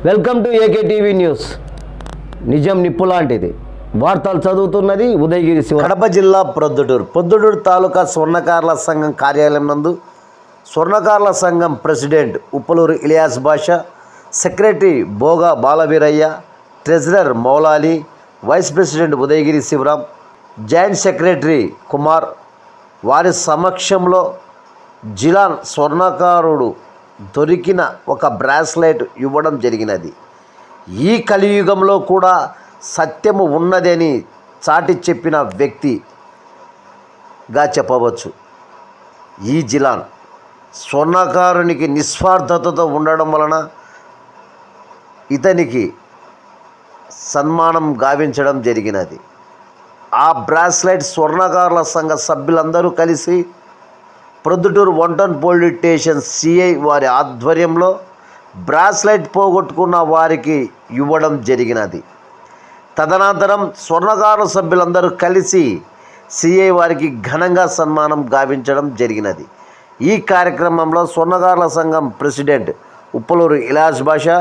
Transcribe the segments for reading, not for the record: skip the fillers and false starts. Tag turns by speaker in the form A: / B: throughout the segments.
A: Welcome to AK TV news. నిజం నిప్పు లాంటిది. వార్తలు చదువుతున్నది ఉదయగిరి శివ. కడప జిల్లా పొద్దుటూరు తాలూకా స్వర్ణకారుల సంఘం కార్యాలయం నందు స్వర్ణకారుల సంఘం president Uppaluru Ilias Basha, secretary Boga Balaveeraiah, treasurer Moulali, vice president Udayagiri Sivaram, joint secretary Kumar వారి సమక్షంలో జిలాన్ స్వర్ణకారుడు దొరికిన ఒక బ్రాస్లెట్ ఇవ్వడం జరిగినది. ఈ కలియుగంలో కూడా సత్యము ఉన్నదని చాటి చెప్పిన వ్యక్తిగా చెప్పవచ్చు. ఈ జిలాన్ స్వర్ణకారునికి నిస్వార్థతతో ఉండడం వలన ఇతనికి సన్మానం గావించడం జరిగినది. ఆ బ్రాస్లెట్ స్వర్ణకారుల సంఘ సభ్యులందరూ కలిసి ప్రొద్దుటూరు వంటన్ పోలీస్ స్టేషన్ సిఐ వారి ఆధ్వర్యంలో బ్రాస్లెట్ పోగొట్టుకున్న వారికి ఇవ్వడం జరిగినది. తదనంతరం స్వర్ణకారుల సభ్యులందరూ కలిసి సిఐ వారికి ఘనంగా సన్మానం గావించడం జరిగినది. ఈ కార్యక్రమంలో స్వర్ణకారుల సంఘం president Uppaluru Ilias Basha,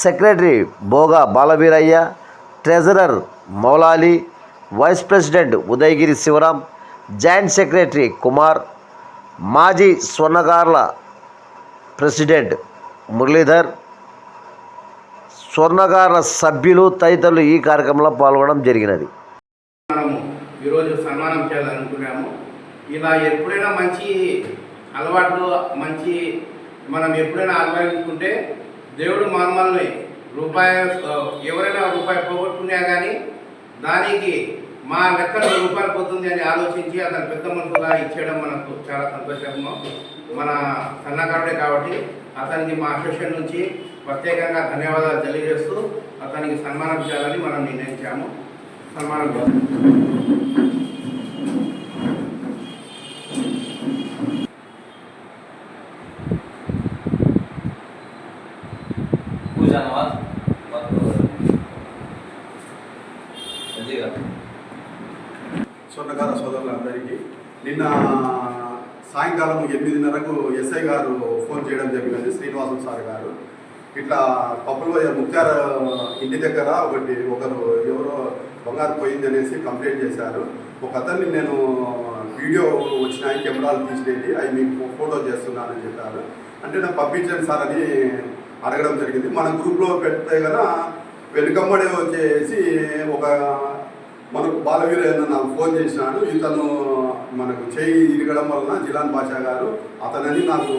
A: secretary Boga Balaveeraiah, treasurer Moulali, vice president Udayagiri Sivaram, joint secretary Kumar, మాజీ స్వర్ణకారుల ప్రెసిడెంట్ మురళీధర్, స్వర్ణకారుల సభ్యులు తదితరులు ఈ కార్యక్రమంలో పాల్గొనడం జరిగినది.
B: మనము ఈరోజు సన్మానం చేయాలనుకున్నాము. ఇలా ఎప్పుడైనా మంచి అలవాట్లు మనం ఎప్పుడైనా అలవాటుకుంటే దేవుడు మనల్ని ఎవరైనా రూపాయి పోగొట్టుకున్నా కానీ దానికి మా లెక్కలో రూపాయలు పోతుంది అని ఆలోచించి అతను పెద్ద మనసుగా ఇచ్చేయడం మనకు చాలా సంతోషము. మన సన్నకారుడే కాబట్టి అతనికి మా అసోసియేషన్ నుంచి ప్రత్యేకంగా ధన్యవాదాలు తెలియజేస్తూ అతనికి సన్మానం చేయాలని మనం నిర్ణయించాము. సన్మానం
C: స్వర్ణకార సోదరులందరికీ నిన్న సాయంకాలం 8:30కు ఎస్ఐ గారు ఫోన్ చేయడం జరిగినది. శ్రీనివాసం సార్ గారు ఇట్లా పప్పుల ముత్యాల ఇంటి దగ్గర ఒకరు ఎవరో బంగారు పోయింది అనేసి కంప్లైంట్ చేశారు. ఒక అతన్ని నేను వీడియో వచ్చినాయి, కెమెరాలు తీసినవి అవి మీకు ఫోటో చేస్తున్నానని చెప్పారు. అంటే నాకు పంపించండి సార్ అని అడగడం జరిగింది. మన గ్రూప్లో పెడితే కనుక వెనుకమ్మడి వచ్చేసి మనకు బాలవీరయ్య నాకు ఫోన్ చేసినాడు. ఇతను మనకు చేయి ఇరగడం వలన జిలాన్ బాషా గారు అతనని నాకు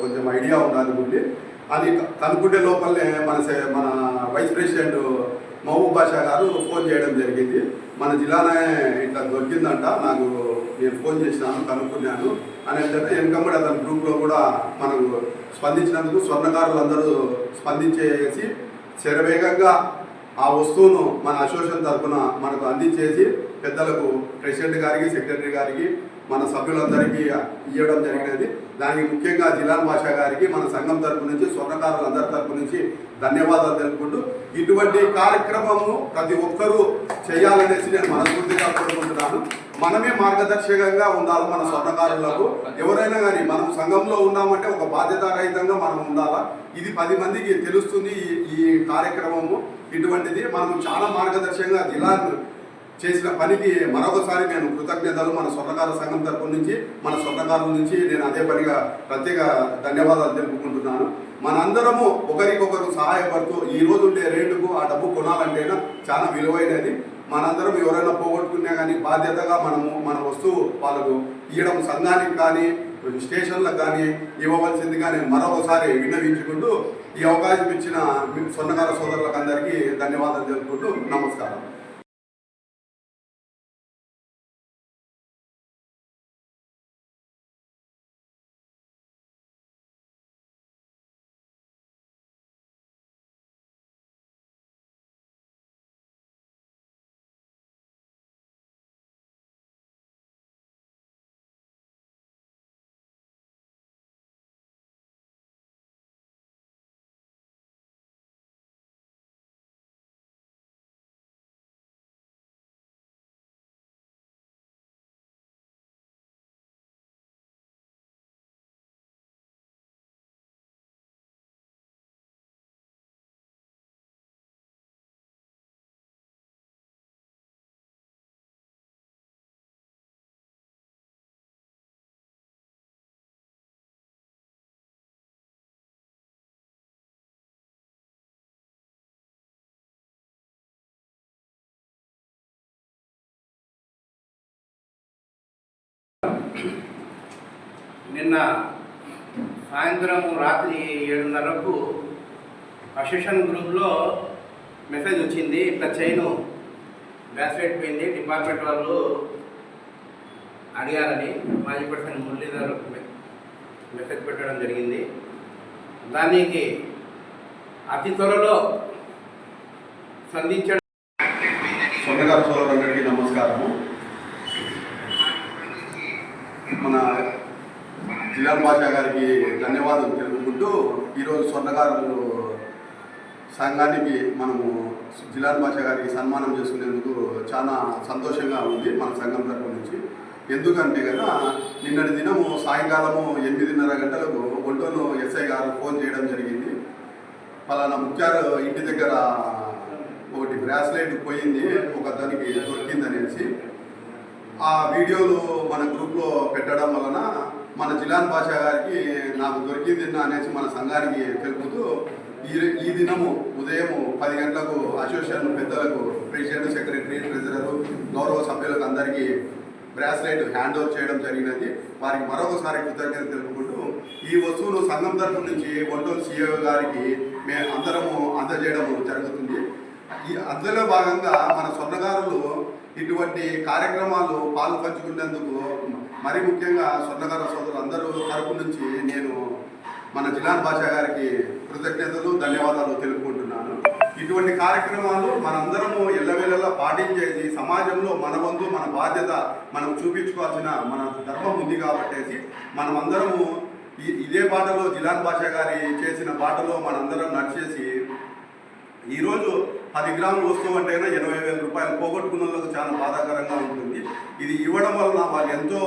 C: కొంచెం ఐడియా ఉన్నది ఉంది అని కనుక్కుంటే లోపలనే మన వైస్ ప్రెసిడెంట్ మహబూబ్ బాషా గారు ఫోన్ చేయడం జరిగింది. మన జిల్లానే ఇట్లా దొరికిందంట, నాకు నేను ఫోన్ చేసినాను కనుక్కున్నాను అని అంటే వెనుకమ్మడి అతని గ్రూప్లో కూడా మనకు స్పందించినందుకు స్వర్ణకారులందరూ స్పందించేసి శరవేగంగా ఆ వస్తువును మన అసోసియేషన్ తరఫున మనకు అందించేసి పెద్దలకు ప్రెసిడెంట్ గారికి, సెక్రటరీ గారికి, మన సభ్యులందరికీ ఇవ్వడం జరిగినది. దానికి ముఖ్యంగా జిలాన్ బాషా గారికి మన సంఘం తరపు నుంచి, స్వర్ణకారులందరి తరపు నుంచి ధన్యవాదాలు తెలుపుకుంటూ ఇటువంటి కార్యక్రమము ప్రతి ఒక్కరూ చేయాలనేసి నేను మనస్ఫూర్తిగా కోరుకుంటున్నాను. మనమే మార్గదర్శకంగా ఉండాలి మన స్వర్ణకారులకు. ఎవరైనా కానీ మనం సంఘంలో ఉన్నామంటే ఒక బాధ్యతారహితంగా మనం ఉండాలా. ఇది 10 మందికి తెలుస్తుంది ఈ కార్యక్రమము. ఇటువంటిది మనం చాలా మార్గదర్శకంగా జిల్లాను చేసిన పనికి మరొకసారి నేను కృతజ్ఞతలు మన స్వర్ణకార సంఘం తరపు నుంచి, మన స్వర్ణకారుల నుంచి నేను అదే పనిగా ప్రత్యేక ధన్యవాదాలు తెలుపుకుంటున్నాను. మనందరము ఒకరికొకరు సహాయపడుతూ ఈ రోజు ఉండే రేటుకు ఆ డబ్బు కొనాలంటేనా చాలా విలువైనది. మనందరం ఎవరైనా పోగొట్టుకున్నా కానీ బాధ్యతగా మన వస్తువు వాళ్ళకు ఇవ్వడం, సంఘానికి కానీ స్టేషన్లకు కానీ ఇవ్వవలసింది కానీ మరొకసారి విన్నవించుకుంటూ ఈ అవకాశం ఇచ్చిన స్వర్ణకార సోదరులకు అందరికీ ధన్యవాదాలు తెలుపుకుంటూ నమస్కారం.
B: నిన్న సాయంత్రం రాత్రి 7:30కు అసోసియేషన్ గ్రూప్లో మెసేజ్ వచ్చింది, ఇట్లా చైను బ్యాస్లెట్ పోయింది, డిపార్ట్మెంట్ వాళ్ళు అడిగారని మాజీ పర్సన్ మురళీధర్ మెసేజ్ పెట్టడం జరిగింది. దానికి అతి త్వరలో సంధించడం.
C: స్వర్ణకార సోదరులందరికీ నమస్కారము. మన జిలాన్ బాషా గారికి ధన్యవాదాలు తెలుపుకుంటూ ఈరోజు స్వర్ణకారులు సంఘానికి మనము జిలాన్ బాషా గారికి సన్మానం చేసుకునేందుకు చాలా సంతోషంగా ఉంది మన సంఘం తరపు నుంచి. ఎందుకంటే కదా నిన్నటి దినము సాయంకాలము 8:30 గంటలకు ఒంటోలు ఎస్ఐ గారు ఫోన్ చేయడం జరిగింది. పలానా ముఖ్యారు ఇంటి దగ్గర ఒకటి బ్రాస్లెట్ పోయింది, ఒక దానికి దొరికిందనేసి ఆ వీడియోలు మన గ్రూప్లో పెట్టడం వలన మన జిలాన్ బాషా గారికి నాకు దొరికింది అనేసి మన సంఘానికి తెలుపుతూ ఈ దినము ఉదయం 10 గంటలకు అసోసియేషన్ పెద్దలకు, ప్రెసిడెంట్, సెక్రటరీ, ట్రెజరరు, గౌరవ సభ్యులకు అందరికీ బ్రాస్లెట్ హ్యాండ్ ఓవర్ చేయడం జరిగినది. వారికి మరొకసారి కృతజ్ఞత తెలుపుకుంటూ ఈ వస్తువును సంఘం తరపు నుంచి ఒంటోలు సిఇఓ గారికి మేము అందరము అందజేయడం జరుగుతుంది. ఈ అందులో భాగంగా మన స్వర్ణకారులు ఇటువంటి కార్యక్రమాలు పాలు పంచుకునేందుకు మరి ముఖ్యంగా స్వర్ణకార సోదరులు అందరూ తరపు నుంచి నేను మన జిలాన్ బాషా గారికి కృతజ్ఞతలు, ధన్యవాదాలు తెలుపుకుంటున్నాను. ఇటువంటి కార్యక్రమాలు మనందరము ఎల్లవేళలా పాటించేసి సమాజంలో మన వంతు, మన బాధ్యత మనం చూపించుకోవాల్సిన మన ధర్మం ఉంది కాబట్టేసి మనమందరము ఇదే బాటలో జిలాన్ బాషా గారి చేసిన బాటలో మనందరం నడిచేసి ఈరోజు 10 గ్రాములు వస్తువు అంటేనే 80,000 రూపాయలు పోగొట్టుకున్న వాళ్ళకు చాలా బాధాకరంగా ఉంటుంది. ఇది ఇవ్వడం వలన వాళ్ళు ఎంతో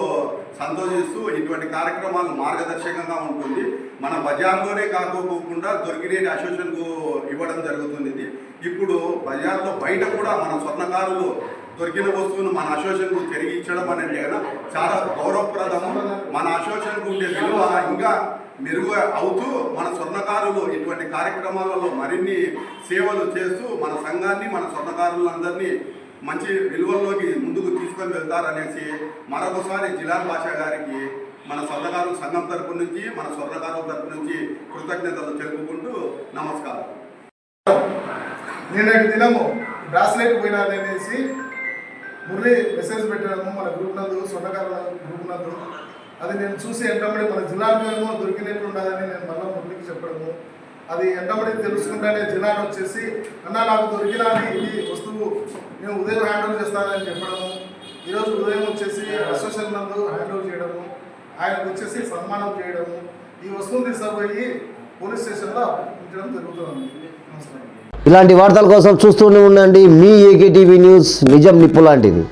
C: సంతోషిస్తూ ఇటువంటి కార్యక్రమాలు మార్గదర్శకంగా ఉంటుంది. మన బజార్లోనే కాకపోకుండా దొరికిన అసోసియేషన్కు ఇవ్వడం జరుగుతుంది. ఇప్పుడు బజార్లో బయట కూడా మన స్వర్ణకారులు దొరికిన వస్తువును మన అసోసియేషన్కు తిరిగి ఇచ్చడం అనేది చాలా గౌరవప్రదము. మన అసోసియేషన్కు ఉండే విలువ ఇంకా మెరుగు అవుతూ మన స్వర్ణకారులు ఇటువంటి కార్యక్రమాలలో మరిన్ని సేవలు చేస్తూ మన సంఘాన్ని, మన స్వర్ణకారులందరినీ మంచి విలువల్లోకి ముందుకు తీసుకొని వెళ్తారనేసి మరొకసారి జిలాన్ బాషా గారికి మన స్వర్ణకారుల సంఘం తరపు నుంచి, మన స్వర్ణకారుల తరపు నుంచి కృతజ్ఞతలు తెలుపుకుంటూ నమస్కారం.
D: నిన్నటి దినము బ్రాస్లెట్ పోయినదనేసి మురళి మెసేజ్ పెట్టడము మన గ్రూప్ నందు, స్వర్ణకారుల గ్రూప్ నందు. అది నేను చూసి ఎంటబడి మన జిల్లాలో దొరికినట్టు ఉండాలని నేను మళ్ళీ మురళికి చెప్పడము, అది ఎంటబడి తెలుసుకుంటానే జిల్లాలో వచ్చేసి అన్న నాకు దొరికిన ఇది వస్తువు నేను ఉదయం హ్యాండ్ ఓవర్ చేస్తానని చెప్పడము, ఈరోజు ఉదయం వచ్చేసి అసోసియేషన్ నందు హ్యాండ్ ఓవర్ చేయడము, ఆయనకు వచ్చేసి సన్మానం చేయడము, ఈ వస్తువును తీసుకుపోయి పోలీస్ స్టేషన్లో అప్పగించడం జరుగుతుంది. నమస్కారం.
A: ఇలాంటి వార్తల కోసం చూస్తూనే ఉండండి మీ ఏకే టీవీ న్యూస్, నిజం నిప్పు లాంటిది.